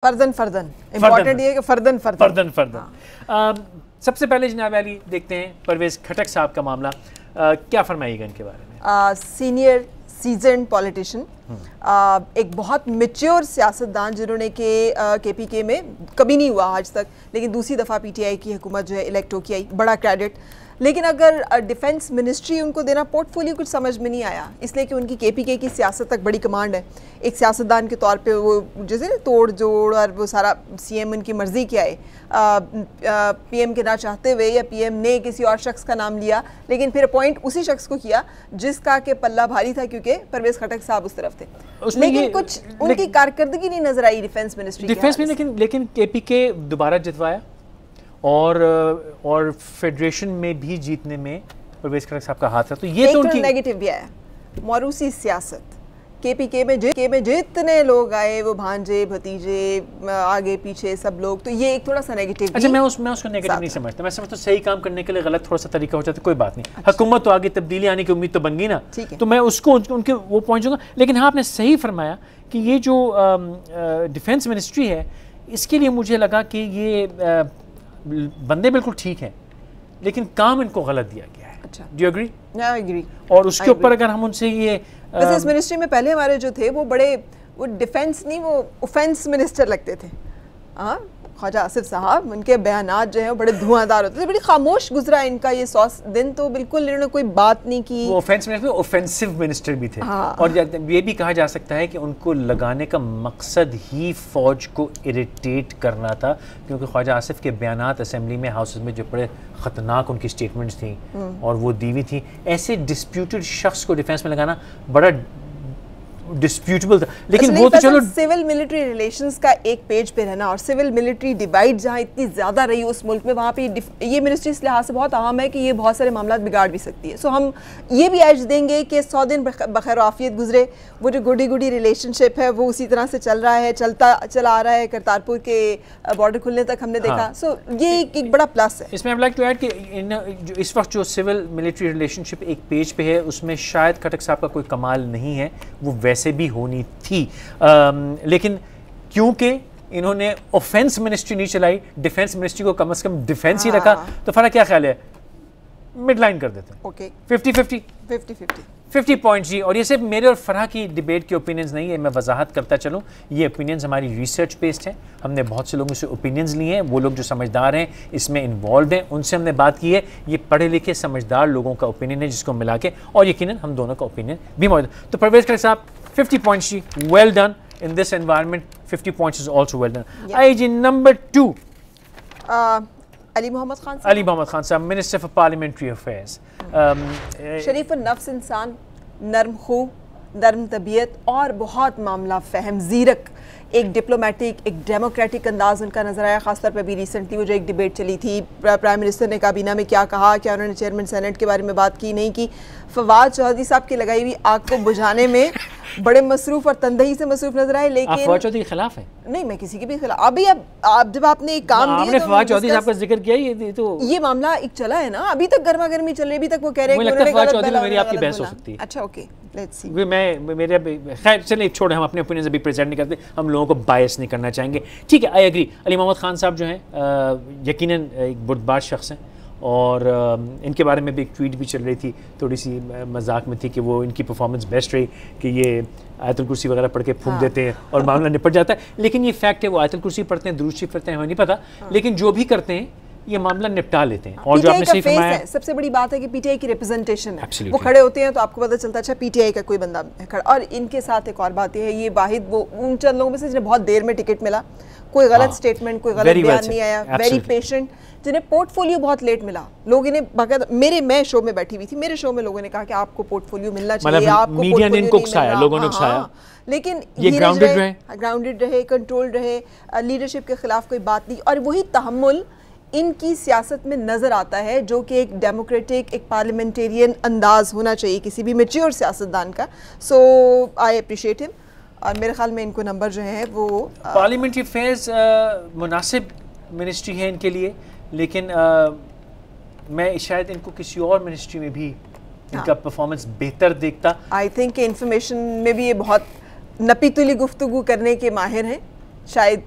Further further important ये कि further further further further. सबसे पहले जनाब अली देखते हैं परवेज़ खटक साहब का मामला, क्या फरमाइएगा इनके बारे में? सीनियर सीजन पॉलिटिशियन, एक बहुत मैच्योर सियासतदान जिन्होंने KPK में कभी नहीं हुआ आज तक, लेकिन दूसरी दफ़ा PTI की हुकूमत जो है इलेक्ट होकर आई, बड़ा क्रेडिट। लेकिन अगर डिफेंस मिनिस्ट्री उनको देना पोर्टफोलियो कुछ समझ में नहीं आया, इसलिए कि उनकी KPK की सियासत तक बड़ी कमांड है। एक सियासतदान के तौर पे वो जैसे ना तोड़ जोड़ और वो सारा CM उनकी मर्ज़ी के आए, PM के ना चाहते हुए या PM ने किसी और शख्स का नाम लिया, लेकिन फिर अपॉइंट उसी शख्स को किया जिसका के पल्ला भारी था, क्योंकि परवेज़ खटक साहब उस तरफ थे। लेकिन कुछ उनकी कारकर्दगी नहीं नजर आई डिफेंस मिनिस्ट्री में। लेकिन KPK दोबारा जितवाया और फेडरेशन में भी जीतने में परवेज़ खटक साहब का हाथ था, तो ये तो उनकी नेगेटिव भी आया। मौरूसी सियासत KPK में जितने लोग आए, वो भांजे भतीजे आगे पीछे सब लोग, तो ये एक थोड़ा सा नेगेटिव। अच्छा, मैं उसको नेगेटिव नहीं समझता, मैं समझता सही काम करने के लिए गलत थोड़ा सा तरीका हो जाता, कोई बात नहीं। अच्छा। हुकूमत तो आगे तब्दीली आने की उम्मीद तो बन गई ना, तो मैं उसको उनके वो पॉइंट दूंगा। लेकिन हाँ, आपने सही फरमाया कि ये जो डिफेंस मिनिस्ट्री है, इसके लिए मुझे लगा कि ये बंदे बिल्कुल ठीक हैं, लेकिन काम इनको गलत दिया गया है। अच्छा, do you agree? I agree. और उसके ऊपर अगर हम उनसे ये बिजनेस मिनिस्ट्री में पहले हमारे जो थे वो बड़े, वो डिफेंस नहीं, वो ऑफेंस मिनिस्टर लगते थे। हाँ, ख्वाजा आसिफ साहब, उनके बयानात जो हैं बड़े धुआंधार होते थे, बड़ी खामोश गुजरा इनका ये 100 दिन, तो बिल्कुल इन्होंने कोई बात नहीं की। वो ऑफेंस मिनिस्टर, ऑफेंसिव मिनिस्टर भी थे। हाँ। और ये भी कहा जा सकता है कि उनको लगाने का मकसद ही फौज को इरिटेट करना था, क्योंकि ख्वाजा आसिफ के बयानात असेंबली में, हाउसेस में जो बड़े ख़तरनाक उनकी स्टेटमेंट्स थी और वो दी हुई थी, ऐसे डिस्प्यूटेड शख्स को डिफेंस में लगाना बड़ा डिस्प्यूटेबल था। लेकिन वो तो चलो, सिविल मिलिट्री रिलेशंस का एक पेज पे रहना और सिविल मिलिट्री डिवाइड जहाँ इतनी ज़्यादा रही उस मुल्क में, वहाँ पे ये मिनिस्ट्री इस लिहाज से बहुत अहम है कि ये बहुत सारे मामला बिगाड़ भी सकती है। सो हम ये भी एज देंगे कि 100 दिन बखैर आफियत गुजरे, वो जो गुडी रिलेशनशिप है वो उसी तरह से चल रहा है, चला आ रहा है, करतारपुर के बॉर्डर खुलने तक हमने देखा। सो ये एक बड़ा प्लस है। इसमें लाइक टू ऐड कि इस वक्त जो सिविल मिलिट्री रिलेशनशिप एक पेज पे है, उसमें शायद खटक साहब का कोई कमाल नहीं है, वो वैसे भी होनी थी, लेकिन क्योंकि इन्होंने ऑफेंस मिनिस्ट्री नहीं चलाई, डिफेंस मिनिस्ट्री को कम से कम डिफेंस ही रखा, तो फर्क क्या ख्याल है, मिड लाइन कर देते हैं। ओके, 50 पॉइंट जी। और ये सिर्फ मेरे और फरहा की डिबेट के ओपिनियंस नहीं है, मैं वजाहत करता चलूँ, ये ओपिनियंस हमारी रिसर्च बेस्ड है। हमने बहुत से लोगों से ओपिनियंस लिए हैं, वो लोग जो समझदार हैं, इसमें इन्वॉल्व हैं, उनसे हमने बात की है। ये पढ़े लिखे समझदार लोगों का ओपिनियन है, जिसको मिला के, और यकीनन हम दोनों का ओपिनियन भी मौजूद। तो परवेज़ खटक साहब 50 points ji, well done in this environment, 50 points is also well done. आई जी नंबर 2, अली मोहम्मद खान साहब, मिनिस्टर फॉर पार्लियामेंट्री अफेयर्स। शरीफ नफ्स इंसान, नरम खू, नरम तबीयत और बहुत मामला फ़हम, ज़ीरक, एक डिप्लोमेटिक, एक डेमोक्रेटिक अंदाज उनका नजर आया। खासतौर पर अभी रिसेंटली वो जो एक डिबेट चली थी, प्राइम मिनिस्टर ने काबीना में क्या कहा, क्या उन्होंने चेयरमैन सेनेट के बारे में बात की, नहीं की। फवाद चौधरी साहब की लगाई हुई आग को बुझाने में बड़े मसरूफ और तंदही से मसरूफ नजर आए। लेकिन फवाद चौधरी के खिलाफ है? नहीं, मैं किसी के भी खिलाफ। अभी अब जब आपने एक काम दिया, तो फवाद चौधरी साहब का जिक्र किया, ये मामला एक चला है ना, अभी तक गर्मा गर्मी चल रही, अभी तक वो कह रहे हैं कि फवाद चौधरी में मेरी आपकी बहस हो सकती है। अच्छा, ओके, लेट्स सी। मेरे खैर चलिए छोड़े, हम अपने ओपिनियन अभी प्रेजेंट नहीं करते, हम लोगों को बायस नहीं करना चाहेंगे, ठीक है, आई एग्री। अली मोहम्मद खान साहब जो हैं यकीनन एक बुर्दबार शख्स हैं, और इनके बारे में भी एक ट्वीट भी चल रही थी, थोड़ी सी मजाक में थी कि वो इनकी परफॉर्मेंस बेस्ट रही, कि ये आयतुल कुर्सी वगैरह पढ़ के फूंक देते हैं और मामला निपट जाता है। लेकिन ये फैक्ट है, वो आयतुल कुर्सी पढ़ते हैं, दुरूद शरीफ पढ़ते हैं, हमें नहीं पता, लेकिन जो भी करते हैं ये मामला निपटा लेते हैं। और जो आपने सही फरमाया, सबसे बड़ी बात है कि PTI की रिप्रेजेंटेशन है, वो खड़े होते हैं तो आपको पता चलता है अच्छा PTI का कोई बंदा खड़ा। और इनके साथ एक और बात है, ये वाहिद वो उन चंद लोगों में से जिन्हें बहुत देर में टिकट मिला, कोई गलत स्टेटमेंट, कोई गलत बयान नहीं आया, वेरी पेशेंट, जिन्हें पोर्टफोलियो बहुत लेट मिला। लोग इन्हें बाकायदा, मैं शो में बैठी हुई थी, मेरे शो में लोगों ने कहा कि आपको पोर्टफोलियो मिलना चाहिए, आपको मीडिया ने इनको उकसाया, लोगों ने उकसाया, लेकिन ये ग्राउंडेड रहे, कंट्रोल्ड रहे, लीडरशिप के खिलाफ कोई बात नहीं। और वही तहम्मुल इनकी सियासत में नज़र आता है, जो कि एक डेमोक्रेटिक, एक पार्लियामेंटेरियन अंदाज होना चाहिए किसी भी मैच्योर सियासतदान का। सो आई अप्रिशिएट हिम, और मेरे ख्याल में इनको नंबर जो है वो पार्लियामेंट्री अफेयर्स मुनासिब मिनिस्ट्री है इनके लिए, लेकिन मैं शायद इनको किसी और मिनिस्ट्री में भी इनका परफॉर्मेंस बेहतर देखता। आई थिंक इंफॉर्मेशन में भी ये बहुत नपी तुली गुफ्तगू करने के माहिर हैं, शायद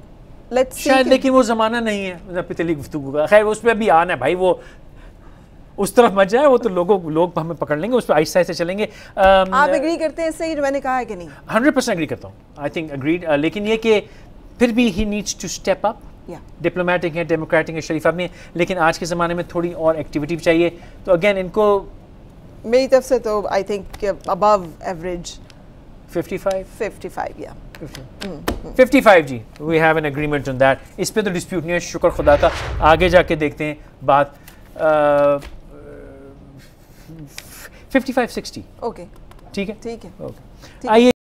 लेट्स सी। शायद, लेकिन वो ज़माना नहीं है पितली गुफ्तगू का। खैर उस पर भी आना है भाई, वो उस तरफ मत जाए, वो तो लोग हमें पकड़ लेंगे, उस पर आहिस्ता आहिस्ता चलेंगे। आप एग्री करते हैं इससे जो मैंने कहा है कि नहीं? 100% एग्री करता हूँ, आई थिंक अग्रीड। लेकिन ये कि फिर भी he needs to step up. Diplomatic है, डेमोक्रेटिक है, शरीफ आदमी है, लेकिन आज के ज़माने में थोड़ी और एक्टिविटी चाहिए। तो अगेन इनको मेरी तरफ से तो आई थिंक अबव एवरेज 55 या 55 जी, we have an agreement on that. इस पे तो डिस्प्यूट नहीं है, शुक्र खुदा का। आगे जाके देखते हैं बात 55-60। ओके, ठीक है, ठीक है। ओके, आइए